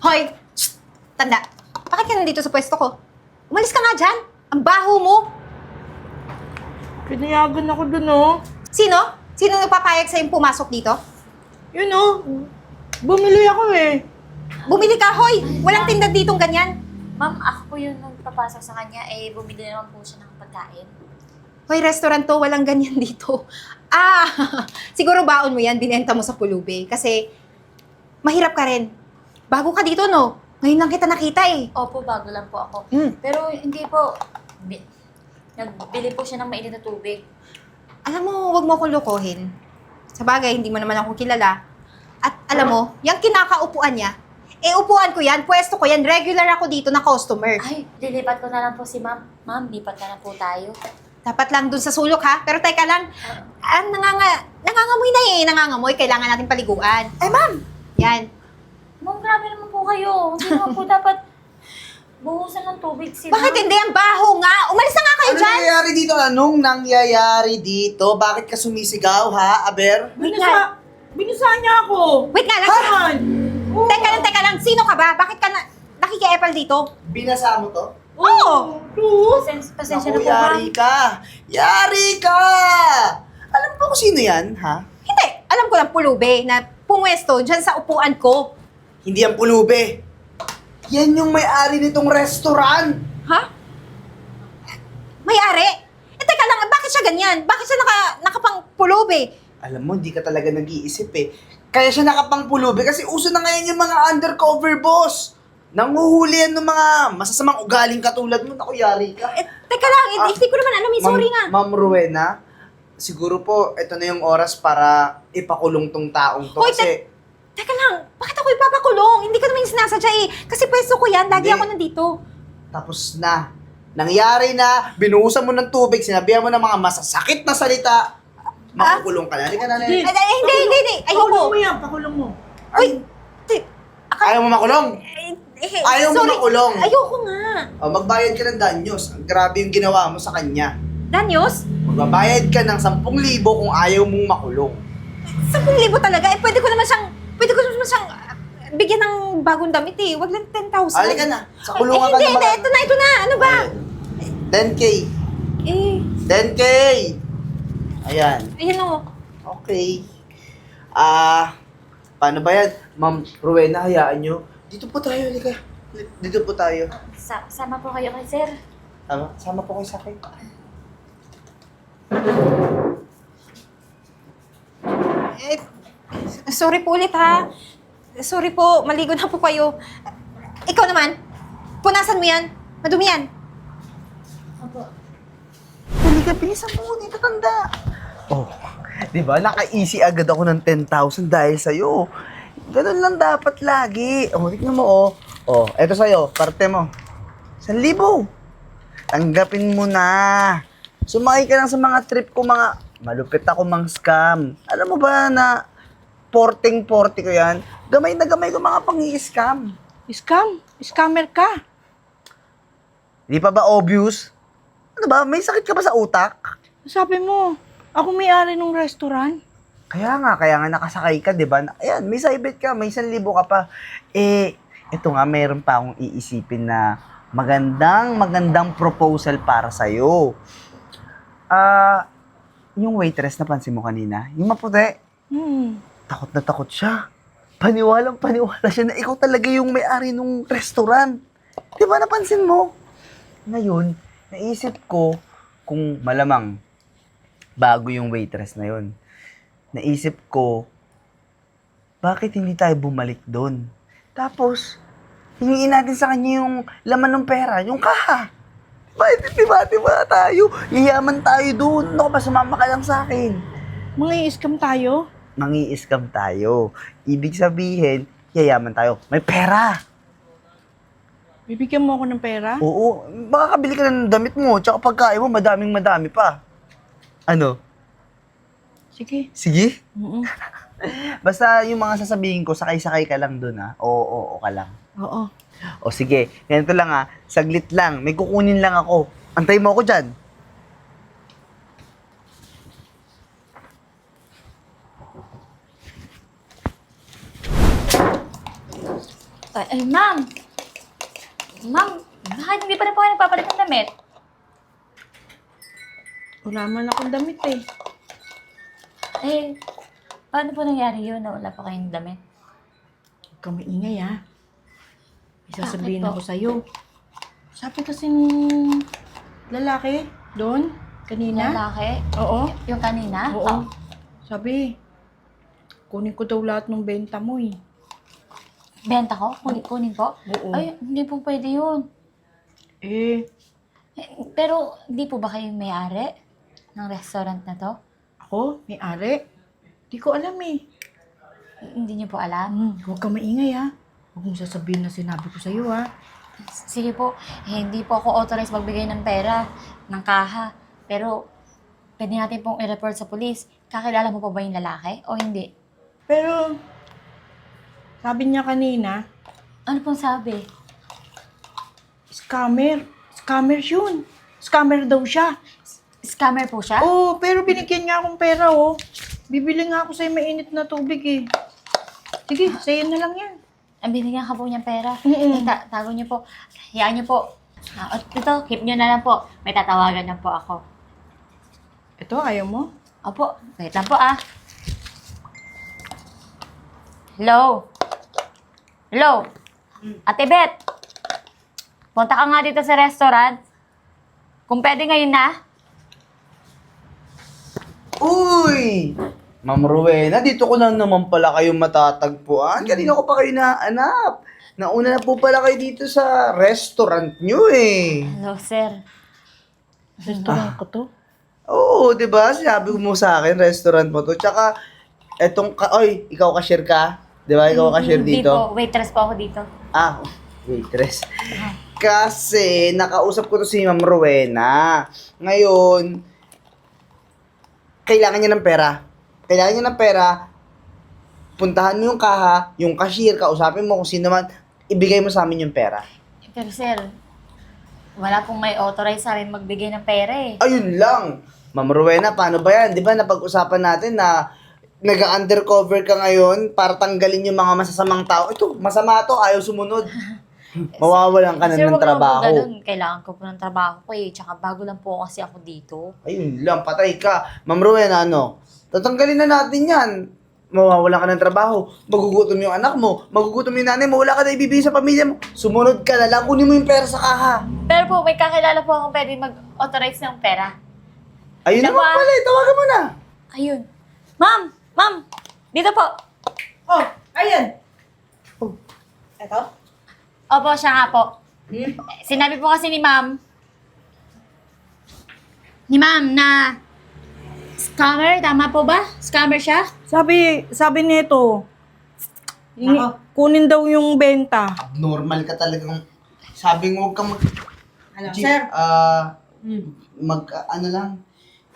Hoy! Shh! Tanda, bakit ka nandito sa pwesto ko? Umalis ka nga dyan! Ang baho mo! Pinayagan ako dun, oh. Sino? Sino nagpapayag sa'yo pumasok dito? Yun, oh. Bumili ako, eh. Bumili ka, hoy! Walang tinda ditong ganyan. Ma'am, ako po yung nagpapasok sa kanya, bumili naman po siya ng pagkain. Hoy, restaurant to, walang ganyan dito. Ah, siguro baon mo yan, binenta mo sa pulubi. Kasi, mahirap ka rin. Bago ka dito, no? Ngayon lang kita nakita eh. Opo, bago lang po ako. Hmm. Pero hindi po, nagbili po siya ng mainit na tubig. Alam mo, wag mo akong lokohin. Sa bagay, hindi mo naman ako kilala. At alam mo, yung kinakaupuan niya, upuan ko yan, pwesto ko yan, regular ako dito na customer. Ay, lilipat ko na lang po si ma'am. Ma'am, lipat na lang po tayo. Dapat lang dun sa sulok ha, pero teka lang, nangangamoy na eh, nangangamoy, kailangan natin paliguan. Ay ma'am! Yan. Ma'am, grabe naman po kayo. Hindi naman po dapat buhusan ng tubig sila. Bakit hindi? Ang baho nga! Umalis na nga kayo Ano dyan! nangyayari dito? Anong nangyayari dito? Bakit ka sumisigaw, ha, Aber? Wait nga. Binisa niya ako. Wait nga lang! Saan? Teka lang, sino ka ba? Bakit ka nakikiepal dito? Binasa mo to? Oo! Pasensya na Naku, po, ma'am. yari ka! Yari ka! Alam mo kung sino yan, ha? Hindi, alam ko lang pulube na pumwesto dyan sa upuan ko. Hindi yan pulube. Yan yung may-ari nitong restaurant. Ha? May-ari? Teka lang, bakit siya ganyan? Bakit siya nakapang pulube? Alam mo, hindi ka talaga nag-iisip eh. Kaya siya nakapangpulubi kasi uso na ngayon yung mga undercover boss. Nanguhuli yan ng mga masasamang ugaling katulad mo. Naku, yari ka. Teka lang, hindi ko naman alam, sorry na. Ma'am Rowena, siguro po, ito na yung oras para ipakulong tong taong to. Hoy, Kasi, Teka lang, bakit ako ipapakulong? Hindi ko naman yung sinasadya eh. Kasi pwesto ko yan, lagi Hindi. ako nandito. tapos na. Nangyari na, binuhusan mo ng tubig, sinabihan mo ng mga masasakit na salita, makukulong ka na. Hindi ka na Hindi. Ayoko. Pakulong mo yan, pakulong mo. Uy, Ayaw mo makulong? Ayaw mo sorry. makulong? Ayoko nga. O, magbayad ka ng danyos. Ang grabe yung ginawa mo sa kanya. Danyos? Magbabayad ka ng 10,000 kung ayaw mong makulong. 10,000 talaga. Pwede ko naman siyang bigyan ng bagong damit eh. Wag lang 10,000. Halika na. Sa kulungan ka Hindi, naman. ito na. Ano ba? 10K. Eh, 10K. Ayan. ayan o. Okay. Paano ba yan? Ma'am Rowena, hayaan nyo. Dito po tayo, halika. Dito po tayo. Sama po kayo kay sir. Tama? Sama po kayo sa akin. Eh, sorry po ulit ha. Sorry po, maligo na po kayo. Ikaw naman, punasan mo yan. Madumi yan. Opo. Halika, bilisan mo muna, tatanda. Oh, di ba? Naka-easy agad ako ng 10,000 dahil sa'yo. Ganun lang dapat lagi. Oh, tignan mo, oh. Oh, eto sa'yo, parte mo. 1,000. Tanggapin mo na. Sumakay ka lang sa mga trip ko, mga malupit ako mang scam. Alam mo ba na porting-porty ko yan? Gamay na gamay ko mga pang-i-scam. Scam? Scammer ka? Di pa ba obvious? Ano ba? May sakit ka ba sa utak? Sabi mo, ako may-ari ng restaurant. Kaya nga nakasakay ka, di ba? Ayan, may saibit ka, may 1,000 ka pa. Ito nga, mayroon pa akong iisipin na magandang proposal para sa'yo. Yung waitress na pansin mo kanina, yung maputi, takot na takot siya. Paniwalang-paniwala siya na ikaw talaga yung may-ari ng restaurant. Di ba napansin mo? Ngayon, naisip ko kung malamang bago yung waitress na yun. Naisip ko, bakit hindi tayo bumalik doon? Tapos, hingiin natin sa kanya yung laman ng pera, yung kaha. Diba tayo? Yayaman tayo doon. Ano ba, sumama ka lang sa akin. Mga i-scam tayo? Mangi-scam tayo. Ibig sabihin, yayaman tayo. May pera. Bibigyan mo ako ng pera? Oo, makakabili ka na ng damit mo. Tsaka pagkain mo, madami pa. Ano? Sige. Sige? Oo. Basta yung mga sasabihin ko, sakay-sakay ka lang doon, ha? Oo ka lang. Oo. O sige, ganito lang ha. Saglit lang. May kukunin lang ako. Antay mo ako dyan. Ay, ma'am! Ma'am, bakit hindi pa rin po kayo nagpapalit ng damit? Wala man akong damit eh. Eh, paano po nangyari yun na wala pa kayong damit? Huwag kang maingay ha. May sasabihin Bakit po? ako sa'yo. Sabi kasi nung lalaki doon, kanina. Lalaki? Oo. Yung kanina? Oo. Sabi, kunin ko daw lahat ng benta mo eh. Benta ko? Kunin po? Oo. Ay, hindi po pwede yun. Eh, Pero, di po ba kayo may-ari ng restaurant na to? ako, may-ari. Di ko alam eh. Hindi niyo po alam? Huwag kang maingay ha. Huwag mong sasabihin na sinabi ko sa'yo ha. Sige po, hindi po ako authorized magbigay ng pera, ng kaha. Pero, pwede natin pong i-report sa police. Kakilala mo pa ba yung lalaki o hindi? Pero, sabi niya kanina, Ano pong sabi? scammer. Scammer yun. Scammer daw siya. Scammer po siya? Oo, pero binigyan niya akong pera oh. Bibili nga ako sa'yo mainit na tubig eh. Sige, sa'yo na lang yan. Ang binigyan ka po niyang pera. Mm-mm. Tago niyo po. Hayaan niyo po. Ito, keep niyo na lang po. May tatawagan na po ako. Ito, ayaw mo? Opo, wait lang po ah. Hello? Hello? Ate Beth? Punta ka nga dito sa restaurant. Kung pwede ngayon na. Uy! Ma'am Rowena, dito ko na naman pala kayo matatagpuan. Kanina ko pa kayo nahanap. Nauna na po pala kayo dito sa restaurant nyo eh. Hello, sir. Restaurant ko to. Oo, di ba? Sabi mo sa akin, restaurant mo to. Tsaka, oy, ikaw cashier ka? Di ba? Ikaw cashier Hindi dito? po, waitress po ako dito. Ah, waitress. Kasi, nakausap ko to si Ma'am Rowena. Ngayon, kailangan niya ng pera. Kailangan niya ng pera. Puntahan mo yung kaha, yung cashier, kausapin mo kung sino man, ibigay mo sa amin yung pera. Pero sir, wala pong may authorize sa akin magbigay ng pera eh. Ayun lang. Ma'am Rowena, paano ba yan? Di ba napag-usapan natin na nag-undercover ka ngayon para tanggalin yung mga masasamang tao? Ito, masama to, ayaw sumunod. Mawawalan ka na Sir, ng wag naman po trabaho. ganun. Kailangan ko po ng trabaho ko eh. Tsaka bago lang po kasi ako dito. Ayun lang, patay ka. Ma'am Rowena, ano? Tatanggalin na natin yan. Mawawalan ka ng trabaho. Magugutom yung anak mo. Magugutom yung nanay mo. Wala ka na ibibigay sa pamilya mo. Sumunod ka na lang. Kunin mo yung pera sa kaha. Pero po, may kakilala po akong pwede mag-authorize ng pera. Ayun Siya naman ba? pala. Tawagan mo na. Ayun. Ma'am! Ma'am! Dito po! Oh, ayan. Oh, eto? Opo, siya nga po. Sinabi po kasi ni ma'am na scammer, tama po ba? Scammer siya? Sabi nito, kunin daw yung benta. Normal ka talagang. Sabi mo, huwag kang mag... Ano, Jeep, sir? ano lang,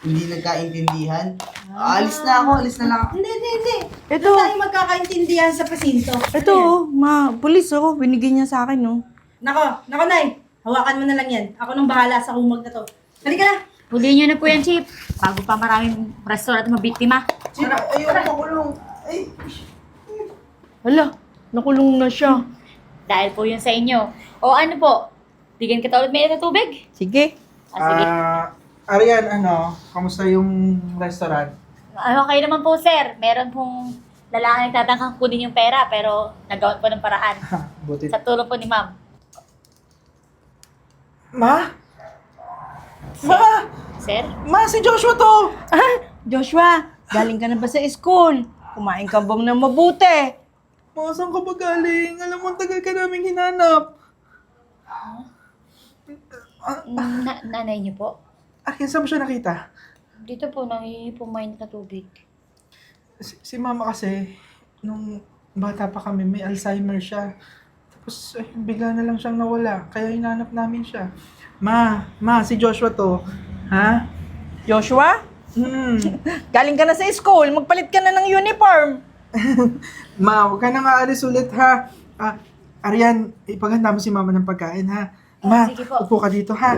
hindi nagkaintindihan. Alis na ako, alis na lang. Hindi. Ito, Doon tayo magkakaintindihan sa pasinto. ito, pulis oh, binigyan niya sa akin oh. Nako, Nay. Hawakan mo na lang yan. Ako nang bahala sa humag na to. Halika na. Huliin niyo na po yan, Chief. Bago pa maraming restaurant mabiktima. Jeep, ayoko makulong. Ay, Hala, nakulong na siya. Dahil po yun sa inyo. O ano po? Bigyan kita ulit may tubig? Sige. Sige. Arian, kamusta yung restaurant? Okay naman po, sir. Meron pong lalaki nagtatangkang kunin yung pera pero nagawan po ng paraan. Buti. Sa tulong po ni ma'am. Ma? Ma! Sir? Ma, si Joshua to! Joshua, galing ka na ba sa school? Kumain ka ba ng mabuti? Ma, saan ka ba galing? Alam mo, ang tagal ka namin hinanap. Nanay niyo po? Arian, saan mo siya nakita? Dito po, nangihingi po mainit na tubig. Si mama kasi, nung bata pa kami, may Alzheimer siya. Tapos, bigla na lang siyang nawala. Kaya hinanap namin siya. Ma, si Joshua to. Ha? Joshua, galing ka na sa school, magpalit ka na ng uniform. Ma, huwag ka nang aalis ulit, ha? Arian, ipaghanda mo si mama ng pagkain, ha? Ma, sige po. upo ka dito, ha?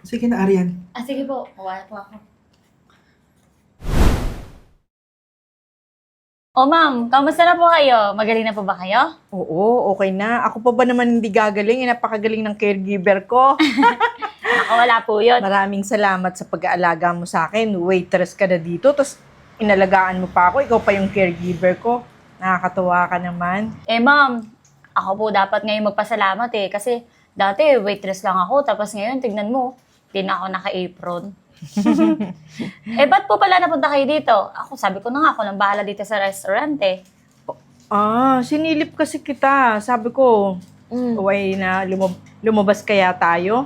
Sige na, Arian. Sige po, mawala po ako. O ma'am, kamusta na po kayo? Magaling na po ba kayo? Oo, okay na. Ako pa ba naman hindi gagaling? Napakagaling ng caregiver ko. Ako wala po yun. Maraming salamat sa pag-aalaga mo sa akin. Waitress ka na dito, tapos inalagaan mo pa ako. Ikaw pa yung caregiver ko. Nakakatuwa ka naman. Eh ma'am, ako po dapat ngayon magpasalamat eh. Kasi dati waitress lang ako, tapos ngayon tignan mo, di na ako naka-apron. Eh ba't po pala napunta kayo dito? Ako sabi ko na nga, ako nang bahala dito sa restaurant eh. Sinilip kasi kita. Sabi ko, uy na lumabas kaya tayo?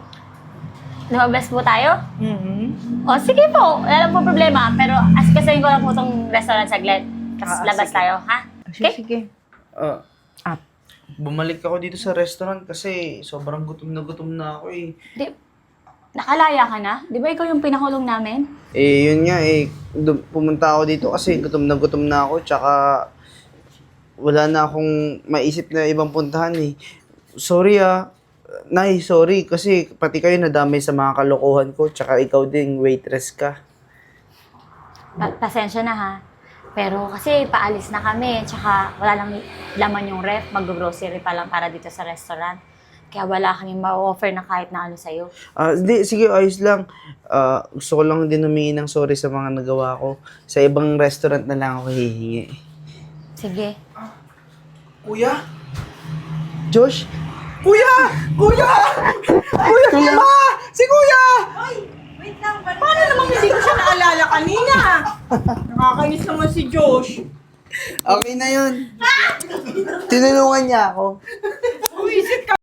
Lumabas po tayo? Mhm. O sige po, wala lang po problema. Pero askasahin ko lang po itong restaurant saglit. Tapos labas Sige. tayo, ha? Okay? Sige. Bumalik ako dito sa restaurant kasi sobrang gutom na ako eh. Di, nakalaya ka na? Di ba ikaw yung pinakulong namin? Eh, yun nga eh. Pumunta ako dito kasi gutom na ako. Tsaka wala na akong maisip na ibang puntahan eh. Sorry Nay, sorry. Kasi pati kayo nadamay sa mga kalokohan ko. Tsaka ikaw din, waitress ka. Pasensya na ha. Pero kasi paalis na kami. Tsaka wala lang laman yung ref. Mag-grocery pa lang para dito sa restaurant. Kaya wala kami ma-offer na kahit na ano sa'yo. Hindi, sige, ayos lang. Gusto ko lang din humingi ng sorry sa mga nagawa ko. Sa ibang restaurant na lang ako hihingi. Sige. Kuya? Josh? Kuya! Kuya! Kuya! Ma! Si Kuya! Wait lang, Paano naman hindi ko siya naalala kanina? Nakakainis naman si Josh. Okay na yun. Tinulungan niya ako. Buwisit ka